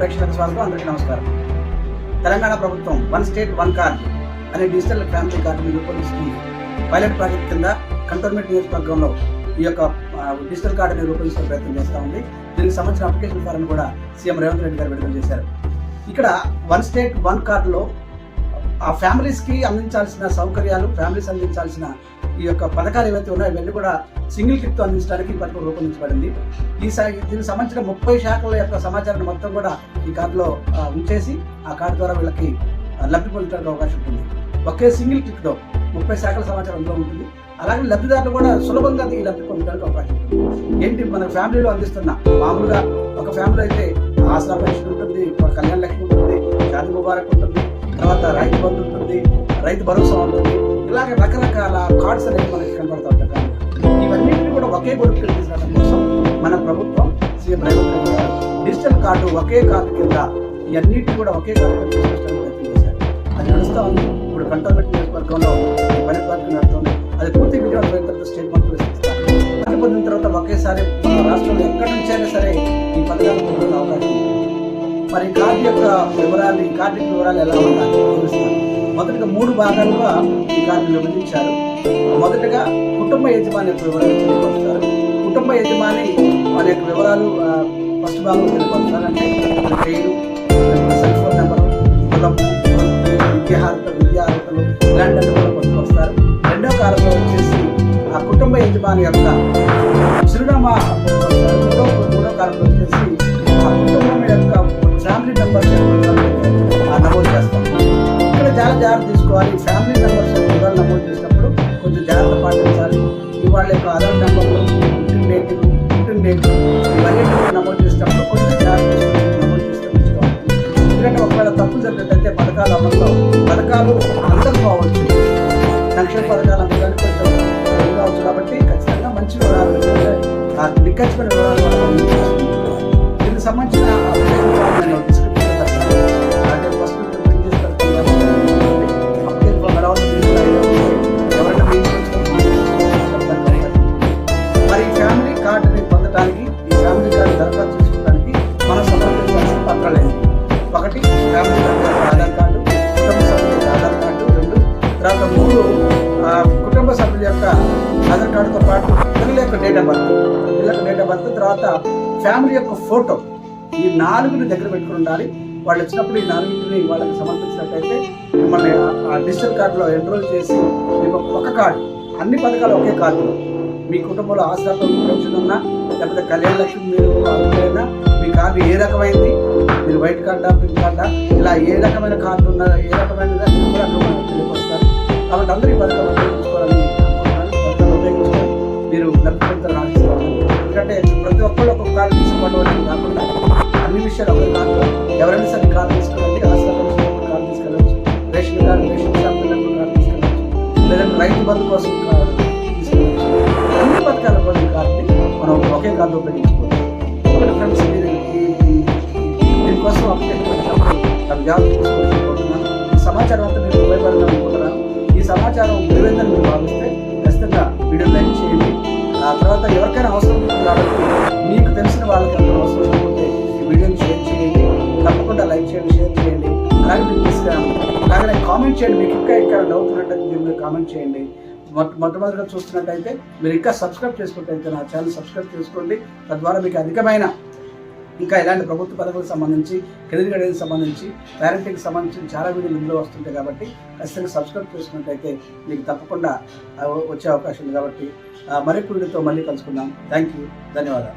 ప్రేక్షకులకు స్వాగతం. అందరికీ నమస్కారం. తెలంగాణ ప్రభుత్వం వన్ స్టేట్ వన్ కార్డ్ అనే డిజిటల్ ఫ్యామిలీ కార్డుని రూపొందిస్తుంది. పైలట్ ప్రాజెక్ట్ కింద కంటోన్మెంట్ నియోజకవర్గంలో ఈ యొక్క డిజిటల్ కార్డుని రూపొందించే ప్రయత్నం చేస్తూ ఉంది. దీనికి సంబంధించిన అప్లికేషన్ ఫారం కూడా సీఎం రేవంత్ రెడ్డి గారు విడుదల చేశారు. ఇక్కడ వన్ స్టేట్ వన్ కార్డులో ఆ ఫ్యామిలీస్కి అందించాల్సిన సౌకర్యాలు, ఫ్యామిలీస్ అందించాల్సిన ఈ యొక్క పథకాలు ఏవైతే ఉన్నాయో ఇవన్నీ కూడా సింగిల్ క్లిక్తో అందించడానికి ఈ పథకం రూపొందించబడింది. దీనికి సంబంధించిన 30 శాఖల యొక్క సమాచారాన్ని మొత్తం కూడా ఈ కార్డులో ఉంచేసి ఆ కార్డు ద్వారా వీళ్ళకి లబ్ధి పొందడానికి అవకాశం ఉంటుంది. ఒకే సింగిల్ క్లిక్తో 30 శాఖల సమాచారం అందులో ఉంటుంది. అలాగే లబ్ధిదారులు కూడా సులభంగా ఈ లబ్ధి పొందడానికి అవకాశం ఉంటుంది. ఏంటి మన ఫ్యామిలీలో అందిస్తున్న మామూలుగా ఒక ఫ్యామిలీ అయితే ఆసరా పెన్షన్ ఉంటుంది, కళ్యాణ లక్ష్మి ఉంటుంది, షాదీ ముబారక్ ఉంటుంది, తర్వాత రైతు బంధు ఉంటుంది, రైతు భరోసా ఉంటుంది. ఇలాగే రకరకాల కార్డ్స్ అనేవి మనకి కనబడతా ఉంటాయి. ఇవన్నింటినీ కూడా ఒకే గొడుగు తీసుకురావడం కోసం మన ప్రభుత్వం సీఎం రేవంత్ రెడ్డి గారు డిజిటల్ కార్డు ఒకే కార్డు కింద ఇవన్నింటినీ కూడా ఒకే కార్డు కింద తీసుకొచ్చడానికి ప్రయత్నం చేశారు. అది నడుస్తూ ఉంది. ఇప్పుడు కంటోన్మెంట్ నియోజకవర్గంలో ఈ పని ప్రాజెక్టు నడుస్తుంది. అది పూర్తి విజయవంతమైన తర్వాత స్టేట్ మొత్తం విస్తరిస్తారు. అది పొందిన తర్వాత ఒకేసారి రాష్ట్రంలో ఎక్కడి నుంచైనా సరే ఈ పథకాలు పొందుతున్న అవకాశం ఉంది. మరి కార్డు యొక్క వివరాలు, ఈ కార్డు వివరాలు ఎలా ఉండాలి తెలుస్తారు. మొదటిగా 3 భాగాలుగా ఈ కార్డు విభజించారు. మొదటగా కుటుంబ యజమాని యొక్క వివరాలు తెలియపరుస్తారు. కుటుంబ యజమాని వారి యొక్క వివరాలు ఫస్ట్ భాగంలో తెలియపరుస్తారు. అంటే పేరు, సెల్ ఫోన్ నెంబరు, కులం, విద్యార్హతలు ఇలాంటివన్నీ కూడా పొందుకొస్తారు. రెండవ కాలంలో వచ్చేసి ఆ కుటుంబ యజమాని యొక్క చిరునామా పొందుకొస్తారు. మూడో కాలంలో వచ్చేసి ఆ కుటుంబం యొక్క ఫ్యామిలీ మెంబర్స్ నమోదు చేస్తాం. ఇక్కడ చాలా జాగ్రత్త తీసుకోవాలి. ఫ్యామిలీ మెంబర్స్ వివరాలు నమోదు చేసినప్పుడు కొంచెం జాగ్రత్త పాటించాలి. వాళ్ళ యొక్క ఆధార్ నెంబర్లు, పుట్టిన డేట్ ఇవన్నీ నమోదు చేసినప్పుడు కొంచెం జాగ్రత్త నమోదు చేస్తే మంచిగా ఉంటుంది. ఎందుకంటే ఒకవేళ తప్పు జరిగినట్టయితే పథకాలు అమల్లో పథకాలు అందకపోవచ్చు, సంక్షేమ పథకాలు అందరికీ కొంచెం కావచ్చు. కాబట్టి ఖచ్చితంగా మంచి వివరాలు, నిక్కచ్చిమైన వివరాలు దీనికి సంబంధించిన మరి ఫ్యామిలీ కార్డుని పొందడానికి, ఈ ఫ్యామిలీ కార్డు దరఖాస్తు చేసుకోవడానికి మనం సమర్పించాల్సిన పత్రాలు ఏంటి? 1 ఫ్యామిలీ ఆధార్ కార్డు, కుటుంబ సభ్యుల ఆధార్ కార్డు, 2 తర్వాత 3 కుటుంబ సభ్యుల యొక్క ఆధార్ కార్డుతో పాటు పిల్లల యొక్క డేట్ ఆఫ్ బర్త్, తర్వాత ఫ్యామిలీ యొక్క ఫోటో. ఈ 4ని దగ్గర పెట్టుకుని ఉండాలి. వాళ్ళు వచ్చినప్పుడు ఈ 4ని వాళ్ళకి సమర్పించినట్టయితే మిమ్మల్ని ఆ డిజిటల్ కార్డులో ఎన్రోల్ చేసి మీకు ఒక కార్డు, అన్ని పథకాలు ఒకే కార్డులో, మీ కుటుంబంలో ఆసరా పెన్షన్ ఉన్నా లేకపోతే కళ్యాణ లక్ష్మి మీరు అనుకున్నా, మీ కార్డు ఏ రకమైంది, మీరు వైట్ కార్డా పింక్ కార్డా, ఇలా ఏ రకమైన కార్డు ఉన్నా, ఏ రకమైన కూడా తెలియపరుస్తారు. కాబట్టి అందరూ ఈ పథకాలు ఉపయోగించుకోవాలని ఉపయోగించుకోవాలి. మీరు లబ్ధి పొందుతారని ఆశిస్తాను. ఎందుకంటే ప్రతి ఒక్కళ్ళు ఒక్కొక్క కార్డు తీసుకోవడం కాకుండా అన్ని విషయాలు ఒక కార్డు, ఎవరైనా సరే కార్డు తీసుకెళ్ళండి. ఆసరా పెన్షన్ కార్డు తీసుకెళ్ళచ్చు, ration card, ration shop card తీసుకెళ్ళచ్చు, లేదంటే రైతు బంధు కోసం కార్డు తీసుకెళ్ళచ్చు. అన్ని పథకాల కోసం కార్డుని మనం ఒకే కార్డు ఉపయోగించుకోవచ్చు. కాబట్టి ఫ్రెండ్స్, దీనికోసం అప్లికేషన్ జాగ్రత్త తీసుకోవాలనుకుంటున్నాను. ఈ సమాచారం అంతా మీరు ఉపయోగపడాలని అనుకుంటున్నాను. ఈ సమాచారం విలువైందని మీరు భావిస్తే ఖచ్చితంగా వీడియో లైక్ చేయండి. ఆ తర్వాత ఎవరికైనా అవసరం ఉంటుంది కాబట్టి మీకు తెలిసిన వాళ్ళకి ఎంత అవసరం అనుకుంటే ఈ వీడియోని షేర్ చేయండి. తప్పకుండా లైక్ చేయండి, షేర్ చేయండి. అలాగే మీరు అలాగే కామెంట్ చేయండి. మీకు ఇంకా డౌట్ ఉన్నట్టయితే మీరు కామెంట్ చేయండి. మొట్టమొదటిగా చూస్తున్నట్టయితే మీరు ఇంకా సబ్స్క్రైబ్ చేసుకున్నట్టయితే నా ఛానల్ సబ్స్క్రైబ్ చేసుకోండి. తద్వారా మీకు అధికమైన ఇంకా ఇలాంటి ప్రభుత్వ పథకాలకు సంబంధించి, కెరీర్ గైడెన్స్ సంబంధించి, పేరెంటింగ్కి సంబంధించి చాలా వీడియోలు ఇందులో వస్తుంటాయి. కాబట్టి ఖచ్చితంగా సబ్స్క్రైబ్ చేసుకున్నట్టయితే మీకు తప్పకుండా వచ్చే అవకాశం ఉంది. కాబట్టి మరొక వీడియోతో మళ్ళీ కలుసుకుందాం. థ్యాంక్ యూ, ధన్యవాదాలు.